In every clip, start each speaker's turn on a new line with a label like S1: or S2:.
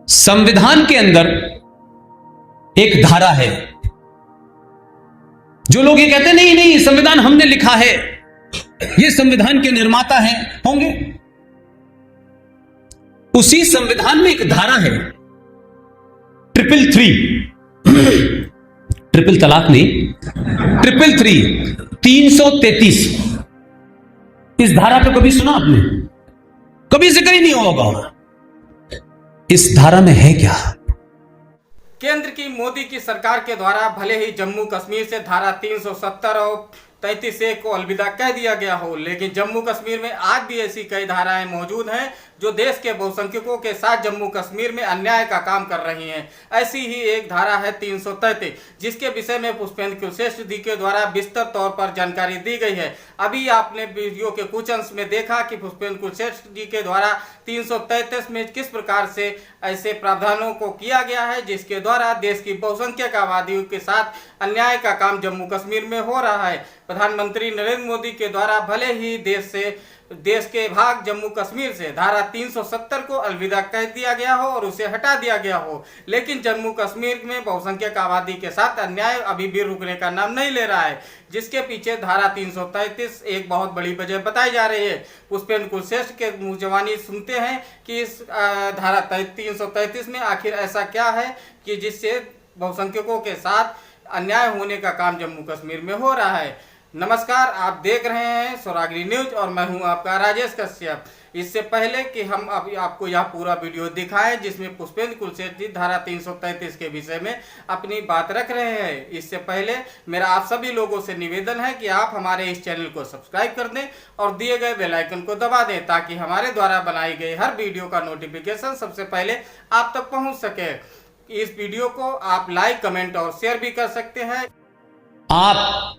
S1: संविधान के अंदर एक धारा है। जो लोग ये कहते नहीं नहीं संविधान हमने लिखा है, ये संविधान के निर्माता हैं, होंगे। उसी संविधान में एक धारा है 333 ट्रिपल तलाक नहीं 333 इस धारा पे कभी सुना आपने? कभी जिक्र ही नहीं होगा। इस धारा में है क्या?
S2: केंद्र की मोदी की सरकार के द्वारा भले ही जम्मू कश्मीर से धारा 370 और 33A को अलविदा कह दिया गया हो, लेकिन जम्मू कश्मीर में आज भी ऐसी कई धाराएं मौजूद हैं जो देश के बहुसंख्यकों के साथ जम्मू कश्मीर में अन्याय का काम कर रही हैं। ऐसी ही एक धारा है 333, जिसके विषय में पुष्पेंद्र कुशवाहा जी के द्वारा विस्तृत तौर पर जानकारी दी गई है। अभी आपने वीडियो के कुछ अंश में देखा कि पुष्पेंद्र कुशवाहा जी के द्वारा 333 में किस प्रकार से ऐसे प्रावधानों को किया गया है, जिसके द्वारा देश की बहुसंख्यक आबादियों के साथ अन्याय का काम जम्मू कश्मीर में हो रहा है। प्रधानमंत्री नरेंद्र मोदी के द्वारा भले ही देश के भाग जम्मू कश्मीर से धारा 370 को अलविदा कह दिया गया हो और उसे हटा दिया गया हो, लेकिन जम्मू कश्मीर में बहुसंख्यक आबादी के साथ अन्याय अभी भी रुकने का नाम नहीं ले रहा है, जिसके पीछे धारा 333 एक बहुत बड़ी वजह बताई जा रही है। पुष्पेंद्र कुशवाहा के मुंह जवानी सुनते हैं कि इस धारा 333 में आखिर ऐसा क्या है कि जिससे बहुसंख्यकों के साथ अन्याय होने का काम जम्मू कश्मीर में हो रहा है। नमस्कार, आप देख रहे हैं स्वरागिनी न्यूज और मैं हूं आपका राजेश कश्यप। इससे पहले कि हम अभी आपको यह पूरा वीडियो दिखाएं जिसमें पुष्पेंद्र कुशवाहा जी धारा 333 के विषय में अपनी बात रख रहे हैं, इससे पहले मेरा आप सभी लोगों से निवेदन है कि आप हमारे इस चैनल को सब्सक्राइब कर दें और दिए गए बेल आइकन को दबा दें ताकि हमारे द्वारा बनाई गई हर वीडियो का नोटिफिकेशन सबसे पहले आप तक पहुँच सके। इस वीडियो को आप लाइक, कमेंट और शेयर भी कर सकते हैं।
S1: आप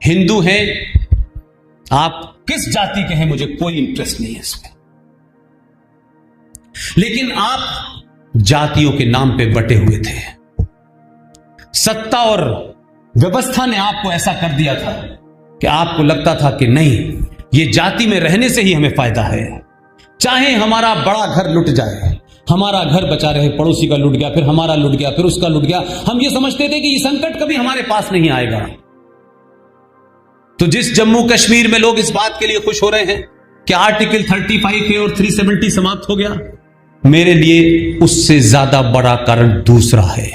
S1: हिंदू हैं, आप किस जाति के हैं, मुझे कोई इंटरेस्ट नहीं है इसमें, लेकिन आप जातियों के नाम पे बटे हुए थे। सत्ता और व्यवस्था ने आपको ऐसा कर दिया था कि आपको लगता था कि नहीं, ये जाति में रहने से ही हमें फायदा है। चाहे हमारा बड़ा घर लुट जाए, हमारा घर बचा रहे, पड़ोसी का लुट गया, फिर हमारा लुट गया, फिर उसका लुट गया, हम ये समझते थे कि ये संकट कभी हमारे पास नहीं आएगा। तो जिस जम्मू कश्मीर में लोग इस बात के लिए खुश हो रहे हैं कि आर्टिकल 35A और 370 समाप्त हो गया, मेरे लिए उससे ज्यादा बड़ा कारण दूसरा है।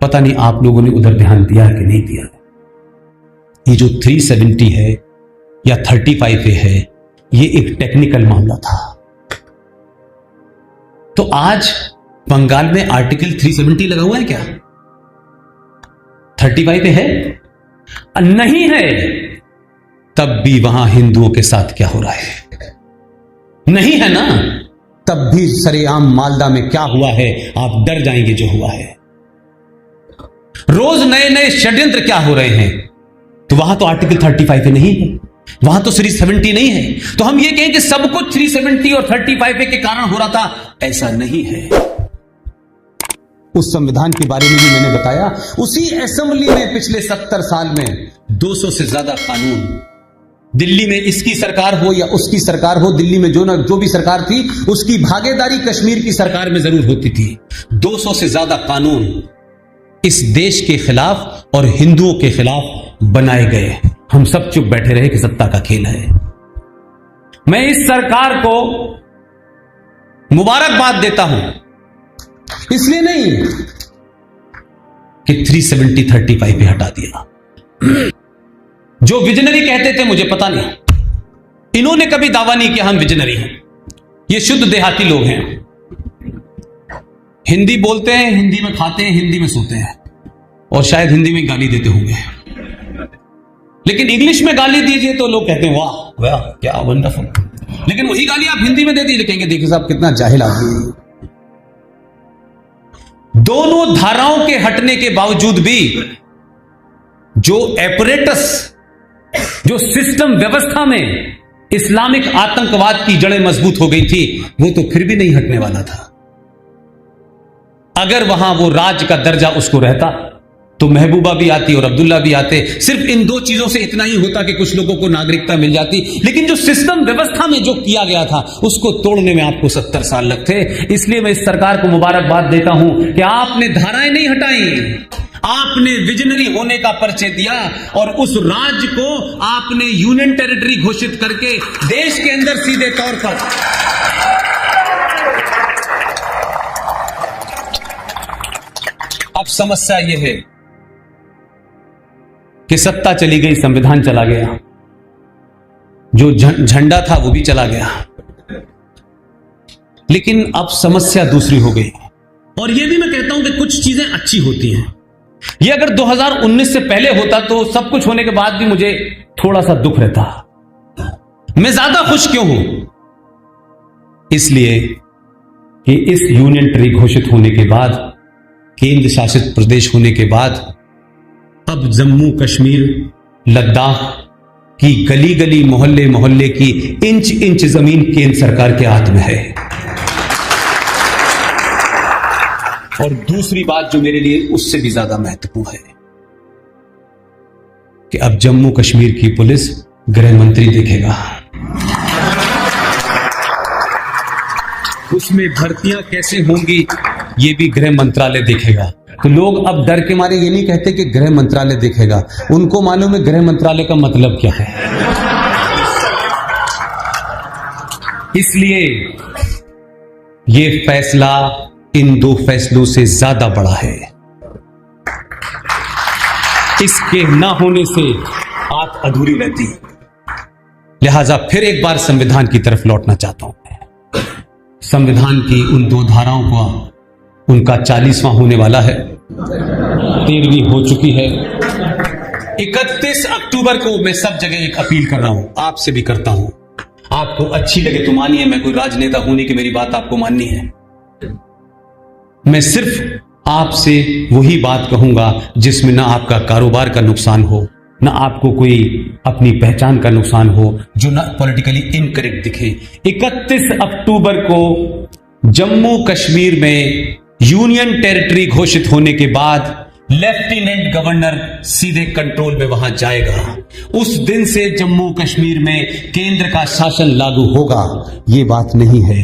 S1: पता नहीं आप लोगों ने उधर ध्यान दिया कि नहीं दिया। ये जो 370 है या 35A है, ये एक टेक्निकल मामला था। तो आज बंगाल में आर्टिकल 370 लगा हुआ है क्या? 35A है? नहीं है, तब भी वहां हिंदुओं के साथ क्या हो रहा है? नहीं है ना, तब भी सरेआम मालदा में क्या हुआ है आप डर जाएंगे जो हुआ है। रोज नए नए षड्यंत्र क्या हो रहे हैं। तो वहां तो आर्टिकल 35A नहीं है, वहां तो 370 नहीं है। तो हम ये कहें कि सब कुछ 370 और 35A के कारण हो रहा था, ऐसा नहीं है। उस संविधान के बारे में भी मैंने बताया। उसी असेंबली में पिछले 70 साल में 200 से ज्यादा कानून, दिल्ली में इसकी सरकार हो या उसकी सरकार हो, दिल्ली में जो भी सरकार थी उसकी भागीदारी कश्मीर की सरकार में जरूर होती थी। 200 से ज्यादा कानून इस देश के खिलाफ और हिंदुओं के खिलाफ बनाए गए। हम सब चुप बैठे रहे कि सत्ता का खेल है। मैं इस सरकार को मुबारकबाद देता हूं, इसलिए नहीं कि 370 35A हटा दिया। जो विजनरी कहते थे, मुझे पता नहीं, इन्होंने कभी दावा नहीं किया हम विजनरी हैं। ये शुद्ध देहाती लोग हैं, हिंदी बोलते हैं, हिंदी में खाते हैं, हिंदी में सोते हैं और शायद हिंदी में गाली देते होंगे, लेकिन इंग्लिश में गाली दीजिए तो लोग कहते हैं वाह वाह क्या वंडरफुल। लेकिन वही गाली आप हिंदी में दे दीजिए, कहेंगे देखिए साहब कितना जाहिल आदमी है। दोनों धाराओं के हटने के बावजूद भी जो एपरेटस, जो सिस्टम व्यवस्था में इस्लामिक आतंकवाद की जड़ें मजबूत हो गई थी, वो तो फिर भी नहीं हटने वाला था। अगर वहां वो राज्य का दर्जा उसको रहता तो महबूबा भी आती और अब्दुल्ला भी आते। सिर्फ इन दो चीजों से इतना ही होता कि कुछ लोगों को नागरिकता मिल जाती, लेकिन जो सिस्टम व्यवस्था में जो किया गया था उसको तोड़ने में आपको 70 साल लगते। इसलिए मैं इस सरकार को मुबारकबाद देता हूं कि आपने धाराएं नहीं हटाई, आपने विजनरी होने का परिचय दिया और उस राज्य को आपने यूनियन टेरिटरी घोषित करके देश के अंदर सीधे तौर पर अब समस्या यह है कि सत्ता चली गई, संविधान चला गया, जो झंडा था वो भी चला गया, लेकिन अब समस्या दूसरी हो गई। और यह भी मैं कहता हूं कि कुछ चीजें अच्छी होती हैं। ये अगर 2019 से पहले होता तो सब कुछ होने के बाद भी मुझे थोड़ा सा दुख रहता। मैं ज्यादा खुश क्यों हूं? इसलिए कि इस यूनियन टेरिटरी घोषित होने के बाद, केंद्र शासित प्रदेश होने के बाद, अब जम्मू कश्मीर, लद्दाख की गली गली, मोहल्ले मोहल्ले की इंच इंच जमीन केंद्र सरकार के हाथ में है। और दूसरी बात जो मेरे लिए उससे भी ज्यादा महत्वपूर्ण है कि अब जम्मू कश्मीर की पुलिस गृह मंत्री देखेगा, उसमें भर्तियां कैसे होंगी ये भी गृह मंत्रालय देखेगा। तो लोग अब डर के मारे ये नहीं कहते कि गृह मंत्रालय देखेगा, उनको मालूम है गृह मंत्रालय का मतलब क्या है। इसलिए ये फैसला इन दो फैसलों से ज्यादा बड़ा है। इसके ना होने से बात अधूरी रहती। लिहाजा फिर एक बार संविधान की तरफ लौटना चाहता हूं। संविधान की उन दो धाराओं का उनका 40वां होने वाला है, 13वीं हो चुकी है। 31 अक्टूबर को मैं सब जगह एक अपील कर रहा हूं, आपसे भी करता हूं, आपको अच्छी लगे तो मानिए, मैं कोई राजनेता होने की मेरी बात आपको माननी है। मैं सिर्फ आपसे वही बात कहूंगा जिसमें ना आपका कारोबार का नुकसान हो, ना आपको कोई अपनी पहचान का नुकसान हो, जो ना पॉलिटिकली इनकरेक्ट दिखे। 31 अक्टूबर को जम्मू कश्मीर में यूनियन टेरिटरी घोषित होने के बाद लेफ्टिनेंट गवर्नर सीधे कंट्रोल में वहां जाएगा। उस दिन से जम्मू कश्मीर में केंद्र का शासन लागू होगा, ये बात नहीं है।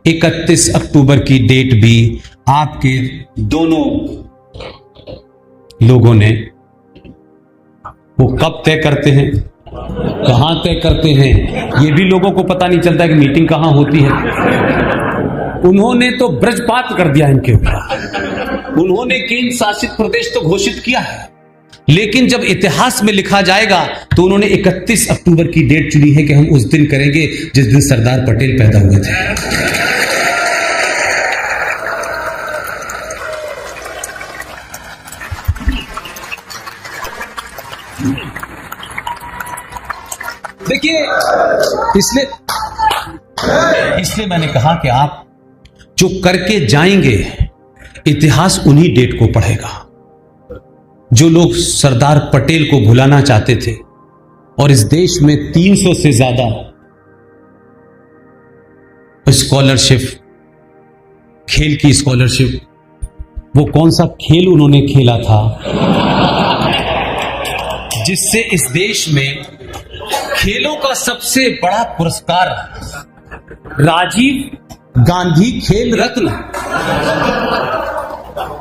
S1: 31 अक्टूबर की डेट भी आपके दोनों लोगों ने वो कब तय करते हैं, कहां तय करते हैं, ये भी लोगों को पता नहीं चलता कि मीटिंग कहां होती है। उन्होंने तो ब्रजपात कर दिया इनके ऊपर, उन्होंने केंद्र शासित प्रदेश तो घोषित किया है, लेकिन जब इतिहास में लिखा जाएगा तो उन्होंने 31 अक्टूबर की डेट चुनी है कि हम उस दिन करेंगे जिस दिन सरदार पटेल पैदा हुए थे। देखिए, इसलिए मैंने कहा कि आप जो करके जाएंगे इतिहास उन्हीं डेट को पढ़ेगा। जो लोग सरदार पटेल को भुलाना चाहते थे और इस देश में 300 से ज्यादा स्कॉलरशिप, खेल की स्कॉलरशिप, वो कौन सा खेल उन्होंने खेला था जिससे इस देश में खेलों का सबसे बड़ा पुरस्कार राजीव गांधी खेल रत्न।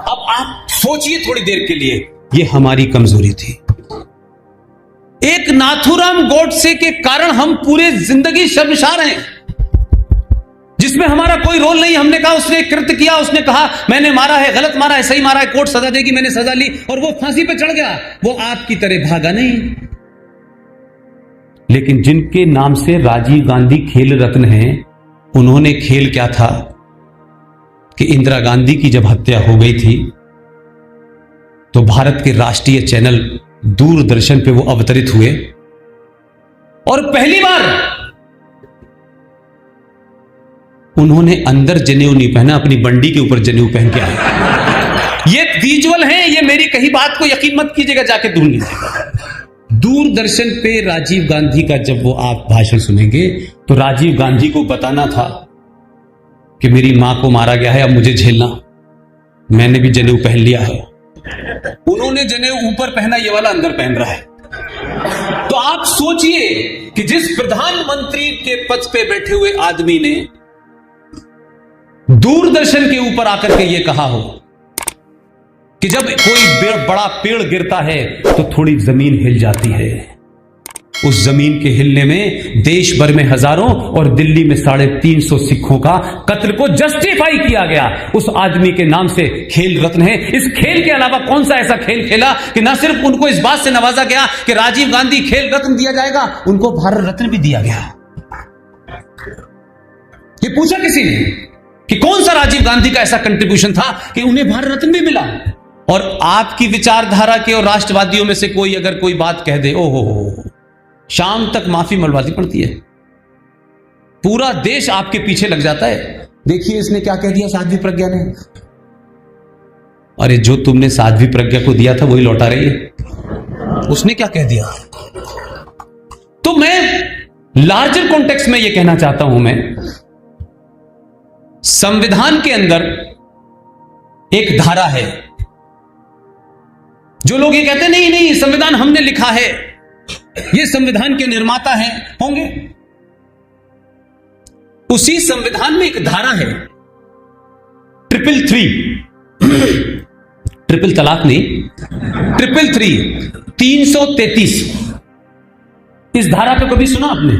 S1: अब आप सोचिए थोड़ी देर के लिए, ये हमारी कमजोरी थी। एक नाथूराम गोडसे के कारण हम पूरे जिंदगी शर्मसार हैं, जिसमें हमारा कोई रोल नहीं। हमने कहा उसने कृत्य किया, उसने कहा मैंने मारा है, गलत मारा है, सही मारा है, कोर्ट सजा देगी, मैंने सजा ली और वो फांसी पे चढ़ गया। वो आपकी तरह भागा नहीं। लेकिन जिनके नाम से राजीव गांधी खेल रत्न है, उन्होंने खेल क्या था कि इंदिरा गांधी की जब हत्या हो गई थी तो भारत के राष्ट्रीय चैनल दूरदर्शन पे वो अवतरित हुए और पहली बार उन्होंने अंदर जनेऊ नहीं पहना, अपनी बंडी के ऊपर जनेऊ पहन के आए। ये विजुअल है, ये मेरी कही बात को यकीन मत कीजिएगा, जाके ढूंढ लीजिएगा। दूरदर्शन पे राजीव गांधी का जब वो आप भाषण सुनेंगे तो राजीव गांधी को बताना था कि मेरी मां को मारा गया है, अब मुझे झेलना, मैंने भी जनेऊ पहन लिया है। उन्होंने जनेऊ ऊपर पहना, ये वाला अंदर पहन रहा है। तो आप सोचिए कि जिस प्रधानमंत्री के पद पे बैठे हुए आदमी ने दूरदर्शन के ऊपर आकर के यह कहा हो कि जब कोई बड़ा पेड़ गिरता है तो थोड़ी जमीन हिल जाती है, उस जमीन के हिलने में देश भर में हजारों और दिल्ली में 350 सिखों का कत्ल को जस्टिफाई किया गया। उस आदमी के नाम से खेल रत्न है। इस खेल के अलावा कौन सा ऐसा खेल खेला कि न सिर्फ उनको इस बात से नवाजा गया कि राजीव गांधी खेल रत्न दिया जाएगा, उनको भारत रत्न भी दिया गया। ये पूछा किसी ने कि कौन सा राजीव गांधी का ऐसा कंट्रीब्यूशन था कि उन्हें भारत रत्न भी मिला? और आपकी विचारधारा के और राष्ट्रवादियों में से कोई अगर कोई बात कह दे, ओहो, शाम तक माफी मलवानी पड़ती है। पूरा देश आपके पीछे लग जाता है। देखिए इसने क्या कह दिया साध्वी प्रज्ञा ने। अरे जो तुमने साध्वी प्रज्ञा को दिया था वही लौटा रही है। उसने क्या कह दिया? तो मैं लार्जर कॉन्टेक्स्ट में यह कहना चाहता हूं, मैं संविधान के अंदर एक धारा है। जो लोग ये कहते हैं नहीं नहीं संविधान हमने लिखा है, ये संविधान के निर्माता हैं, होंगे। उसी संविधान में एक धारा है 333, ट्रिपल तलाक नहीं, 333 इस धारा पे कभी सुना आपने?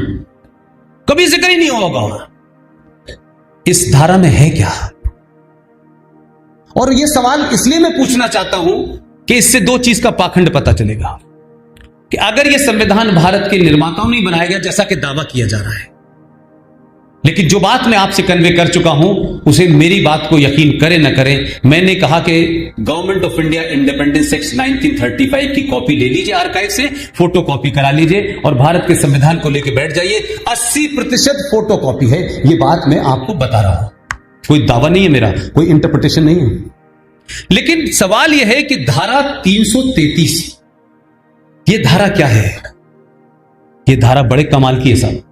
S1: कभी जिक्र ही नहीं होगा। इस धारा में है क्या? और यह सवाल इसलिए मैं पूछना चाहता हूं कि इससे दो चीज का पाखंड पता चलेगा कि अगर यह संविधान भारत के निर्माताओं ने बनाया गया जैसा कि दावा किया जा रहा है, लेकिन जो बात मैं आपसे कन्वे कर चुका हूं उसे मेरी बात को यकीन करें न करें, मैंने कहा कि government of India independence act 1935 की कॉपी ले लीजिए आर्काइव से, फोटो कॉपी करा लीजिए और भारत के संविधान को लेकर बैठ जाइए। 80% फोटो कॉपी है। यह बात मैं आपको बता रहा हूं, कोई दावा नहीं है मेरा, कोई इंटरप्रिटेशन नहीं है। लेकिन सवाल यह है कि धारा 333 यह धारा क्या है? यह धारा बड़े कमाल की है साहब।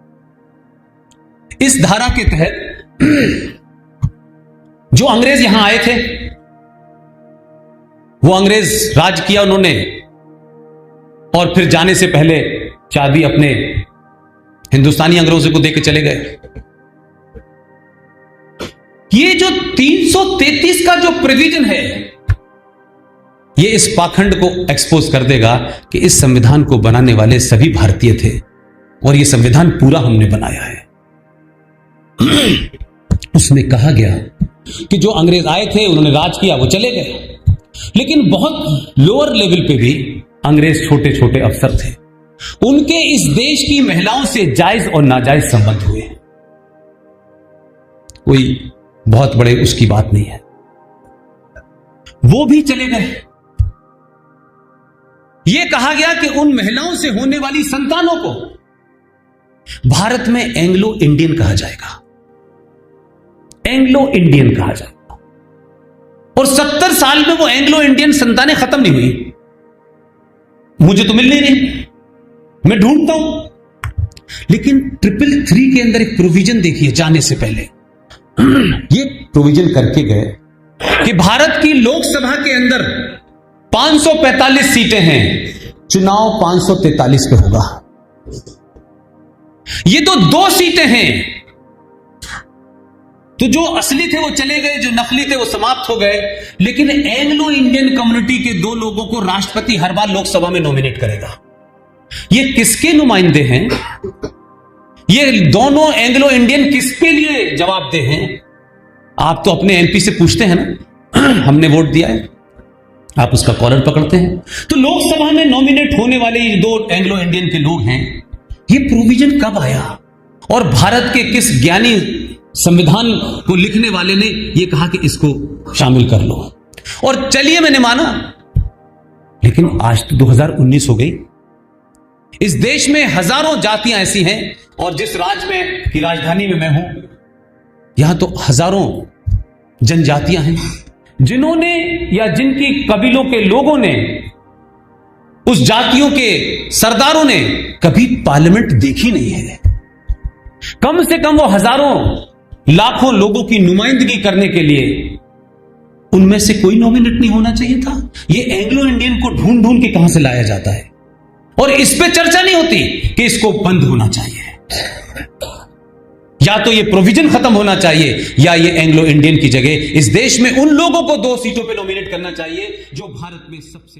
S1: इस धारा के तहत जो अंग्रेज यहां आए थे, वो अंग्रेज राज किया उन्होंने और फिर जाने से पहले चाबी अपने हिंदुस्तानी अंग्रेजों को देकर चले गए। ये जो 333 का जो प्रोविजन है, ये इस पाखंड को एक्सपोज कर देगा कि इस संविधान को बनाने वाले सभी भारतीय थे और यह संविधान पूरा हमने बनाया है। उसमें कहा गया कि जो अंग्रेज आए थे उन्होंने राज किया, वो चले गए, लेकिन बहुत लोअर लेवल पे भी अंग्रेज छोटे छोटे अफसर थे, उनके इस देश की महिलाओं से जायज और नाजायज संबंध हुए। कोई बहुत बड़े उसकी बात नहीं है, वो भी चले गए। यह कहा गया कि उन महिलाओं से होने वाली संतानों को भारत में एंग्लो इंडियन कहा जाएगा, एंग्लो इंडियन कहा जाएगा। और 70 साल में वो एंग्लो इंडियन संतानें खत्म नहीं हुई। मुझे तो मिल नहीं रही, मैं ढूंढता हूं। लेकिन 333 के अंदर एक प्रोविजन देखिए, जाने से पहले ये प्रोविजन करके गए कि भारत की लोकसभा के अंदर 545 सीटें हैं, चुनाव 543 पे होगा। ये तो 2 सीटें हैं, तो जो असली थे वो चले गए, जो नकली थे वो समाप्त हो गए। लेकिन एंग्लो इंडियन कम्युनिटी के 2 लोगों को राष्ट्रपति हर बार लोकसभा में नॉमिनेट करेगा। ये किसके नुमाइंदे हैं? ये दोनों एंग्लो इंडियन किसके लिए जवाबदेह हैं? आप तो अपने एमपी से पूछते हैं ना, हमने वोट दिया है, आप उसका कॉलर पकड़ते हैं। तो लोकसभा में नॉमिनेट होने वाले ये 2 एंग्लो इंडियन के लोग हैं। ये प्रोविजन कब आया और भारत के किस ज्ञानी संविधान को लिखने वाले ने यह कहा कि इसको शामिल कर लो? और चलिए मैंने माना, लेकिन आज तो 2019 हो गई। इस देश में हजारों जातियां ऐसी हैं, और जिस राज्य में की राजधानी में मैं हूं, यहां तो हजारों जनजातियां हैं जिन्होंने या जिनकी कबीलों के लोगों ने, उस जातियों के सरदारों ने कभी पार्लियामेंट देखी नहीं है। कम से कम वो हजारों लाखों लोगों की नुमाइंदगी करने के लिए उनमें से कोई नॉमिनेट नहीं होना चाहिए था? ये एंग्लो इंडियन को ढूंढ ढूंढ के कहां से लाया जाता है और इस पे चर्चा नहीं होती कि इसको बंद होना चाहिए। या तो ये प्रोविजन खत्म होना चाहिए या ये एंग्लो इंडियन की जगह इस देश में उन लोगों को 2 सीटों पे नॉमिनेट करना चाहिए जो भारत में सबसे